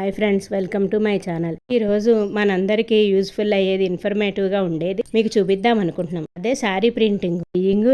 Hi friends, welcome to my channel. ఈరోజు మనందరికీ useful అయ్యేది, ఇన్ఫర్మేటివ్గా ఉండేది మీకు చూపిద్దాం అనుకుంటున్నాం. అదే శారీ ప్రింటింగ్,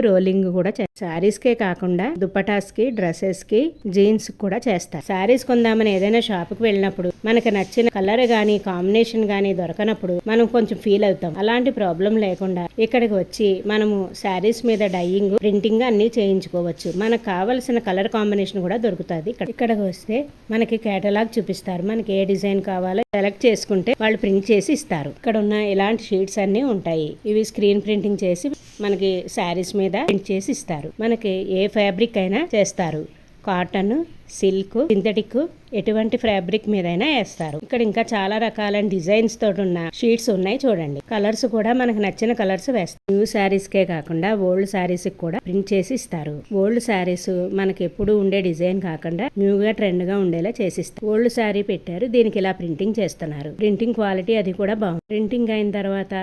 రోలింగ్ కూడా శారీస్కే కాకుండా దుప్పటాస్కి, డ్రెస్సెస్కి, జీన్స్ కూడా చేస్తారు. శారీస్ కొందామని ఏదైనా షాప్కి వెళ్ళినప్పుడు మనకు నచ్చిన కలర్ గానీ కాంబినేషన్ గానీ దొరకనప్పుడు మనం కొంచెం ఫీల్ అవుతాం. అలాంటి ప్రాబ్లం లేకుండా ఇక్కడికి వచ్చి మనము శారీస్ మీద డైయింగ్, ప్రింటింగ్ అన్ని చేయించుకోవచ్చు. మనకు కావలసిన కలర్ కాంబినేషన్ కూడా దొరుకుతుంది. ఇక్కడికి వస్తే మనకి కేటలాగ్ చూపిస్తారు. మనకి ఏ డిజైన్ కావాలో సెలెక్ట్ చేసుకుంటే వాళ్ళు ప్రింట్ చేసి ఇస్తారు. ఇక్కడ ఉన్న ఇలాంటి షీట్స్ అన్ని ఉంటాయి. ఇవి స్క్రీన్ ప్రింటింగ్ చేసి మనకి శారీస్ మీద ప్రింట్ చేసి ఇస్తారు. మనకి ఏ ఫ్యాబ్రిక్ అయినా చేస్తారు. కాటన్, సిల్క్, సింథటిక్, ఎటువంటి ఫ్యాబ్రిక్ మీదైనా వేస్తారు. ఇక్కడ ఇంకా చాలా రకాల డిజైన్స్ తోటి ఉన్న షీట్స్ ఉన్నాయి చూడండి. కలర్స్ కూడా మనకు నచ్చిన కలర్స్ వేస్తారు. న్యూ శారీస్ కే కాకుండా ఓల్డ్ శారీస్ కూడా ప్రింట్ చేసి ఇస్తారు. ఓల్డ్ శారీస్ మనకి ఎప్పుడు ఉండే డిజైన్ కాకుండా న్యూగా ట్రెండ్ గా ఉండేలా చేసిస్తారు. ఓల్డ్ శారీ పెట్టారు, దీనికి ఇలా ప్రింటింగ్ చేస్తున్నారు. ప్రింటింగ్ క్వాలిటీ అది కూడా బాగుంది. ప్రింటింగ్ అయిన తర్వాత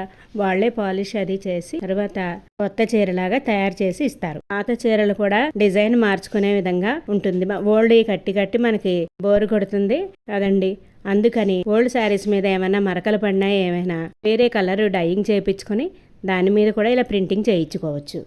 వాళ్లే పాలిష్ అది చేసి తర్వాత కొత్త చీరలాగా తయారు చేసి ఇస్తారు. పాత చీరలు కూడా డిజైన్ మార్చుకునే విధంగా ఉంటుంది. ఓల్డ్ కట్టి కట్టి మనకి బోరు కొడుతుంది కదండి. అందుకని ఓల్డ్ శారీస్ మీద ఏమైనా మరకలు పడినా ఏమైనా వేరే కలర్ డైయింగ్ చేయించుకొని దాని మీద కూడా ఇలా ప్రింటింగ్ చేయించుకోవచ్చు.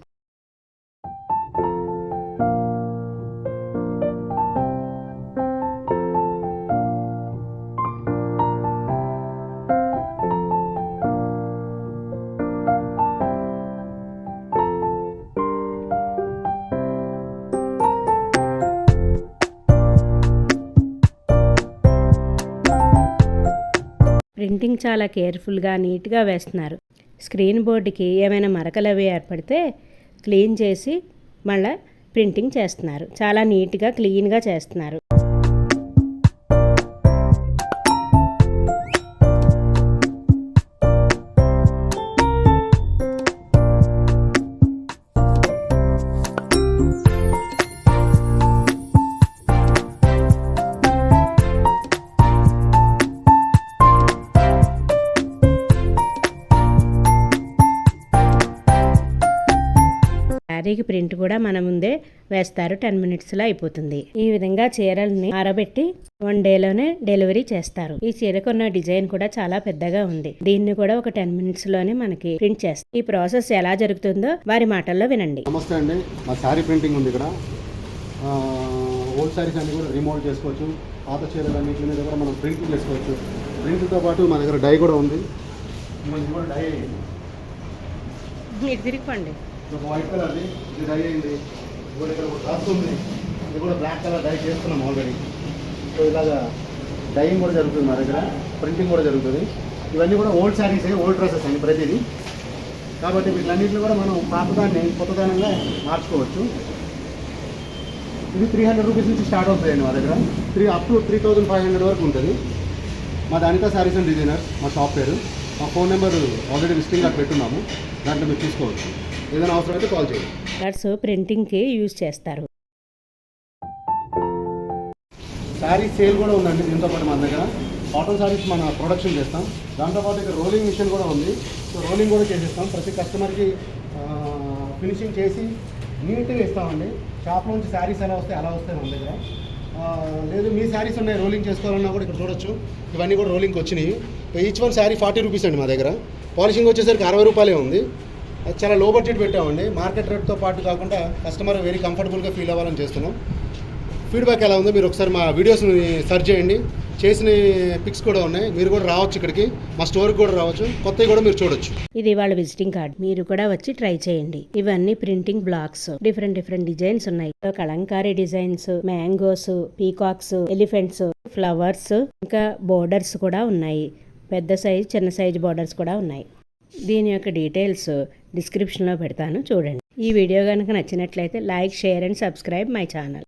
ప్రింటింగ్ చాలా కేర్ఫుల్గా, నీట్గా వేస్తున్నారు. స్క్రీన్ బోర్డుకి ఏమైనా మరకలు అవి ఏర్పడితే క్లీన్ చేసి మళ్ళీ ప్రింటింగ్ చేస్తున్నారు. చాలా నీట్గా, క్లీన్గా చేస్తున్నారు. శారీకి ప్రింట్ కూడా మన ముందే వేస్తారు. 10 minutesలో అయిపోతుంది. ఈ విధంగా చీరల్ని ఆరబెట్టి 1 dayలోనే డెలివరీ చేస్తారు. ఈ చీరకున్న డిజైన్ కూడా చాలా పెద్దగా ఉంది. దీన్ని కూడా ఒక 10 minutesలోనే మనకి ప్రింట్ చేస్తారు. ఈ ప్రాసెస్ ఎలా జరుగుతుందో వారి మాటల్లో వినండి. నమస్తే అండి, మా శారీ ప్రింటింగ్ ఉంది ఇక్కడ. ఓల్డ్ శారీస్ అన్ని కూడా రిమోల్డ్ చేసుకోవచ్చు. పాత చీరలు అన్నింటి మీద కూడా మనం ప్రింటింగ్ చేసుకోవచ్చు. ప్రింట్తో పాటు మన దగ్గర డై కూడా ఉంది. డై తిరిగిపోండి. ఒక వైట్ కలర్ది ఇది డై అయింది. ఇప్పుడు ఇక్కడ ఒక డ్రెస్ ఉంది, ఇది కూడా బ్లాక్ కలర్ డై చేస్తున్నాం ఆల్రెడీ. సో ఇలాగా డైయింగ్ కూడా జరుగుతుంది మా దగ్గర, ప్రింటింగ్ కూడా జరుగుతుంది. ఇవన్నీ కూడా ఓల్డ్ శారీసే, ఓల్డ్ డ్రెస్సెస్ అండి ప్రతిదీ. కాబట్టి వీటిలన్నింటిలో కూడా మనం పాతదాన్ని కొత్తదనంగా మార్చుకోవచ్చు. ఇది 300 rupees నుంచి స్టార్ట్ అవుతాయండి మా దగ్గర. up to 3500 వరకు ఉంటుంది. మా అనితా శారీస్ అండ్ డిజైనర్స్ మా షాప్ పేరు. మా phone number already visiting card పెట్టున్నాము, దాంట్లో మీరు తీసుకోవచ్చు. ఏదైనా అవసరం అయితే కాల్ చేయండి. కలర్స్ ప్రింటింగ్కి యూజ్ చేస్తారు. శారీ సేల్ కూడా ఉందండి. దీంతో పాటు మన దగ్గర కాటన్ శారీస్ మన ప్రొడక్షన్ చేస్తాం. దాంతోపాటు ఇక్కడ రోలింగ్ మిషన్ కూడా ఉంది. సో రోలింగ్ కూడా చేసేస్తాం. ప్రతి కస్టమర్కి ఫినిషింగ్ చేసి నీట్గా ఇస్తామండి. షాప్ నుంచి శారీస్ ఎలా వస్తాయి అలా వస్తాయి మన దగ్గర. లేదు మీ శారీస్ ఉన్నాయి రోలింగ్ చేసుకోవాలన్నా కూడా ఇక్కడ చూడొచ్చు. ఇవన్నీ కూడా రోలింగ్కి వచ్చినాయి. ఈచ్ వన్ శారీ 40 rupees అండి మా దగ్గర. పాలిషింగ్ వచ్చేసరికి 60 రూపాయలే ఉంది. అది చాలా లో బడ్జెట్ పెట్టామండి. మార్కెట్ రేట్తో పాటు కాకుండా కస్టమర్ వెరీ కంఫర్టబుల్గా ఫీల్ అవ్వాలని చేస్తున్నాం. ఫీడ్బ్యాక్ ఎలా ఉందో మీరు ఒకసారి మా వీడియోస్ని సెర్చ్ చేయండి. చేసిన పిక్స్ కూడా ఉన్నాయి. మీరు కూడా రావచ్చు, ఇక్కడికి మా స్టోర్కి కూడా రావచ్చు. కొత్తవి కూడా మీరు చూడొచ్చు. ఇది వాళ్ళ విజిటింగ్ కార్డ్. మీరు కూడా వచ్చి ట్రై చేయండి. ఇవన్నీ ప్రింటింగ్ బ్లాక్స్, డిఫరెంట్ డిజైన్స్ ఉన్నాయి. Kalamkari designs, mangoes, peacocks, elephants, flowers, ఇంకా బోర్డర్స్ కూడా ఉన్నాయి. పెద్ద సైజ్, చిన్న సైజ్ బోర్డర్స్ కూడా ఉన్నాయి. దీని యొక్క డీటెయిల్స్ డిస్క్రిప్షన్లో పెడతాను, చూడండి. ఈ వీడియో కనుక నచ్చినట్లయితే like, share and subscribe my channel.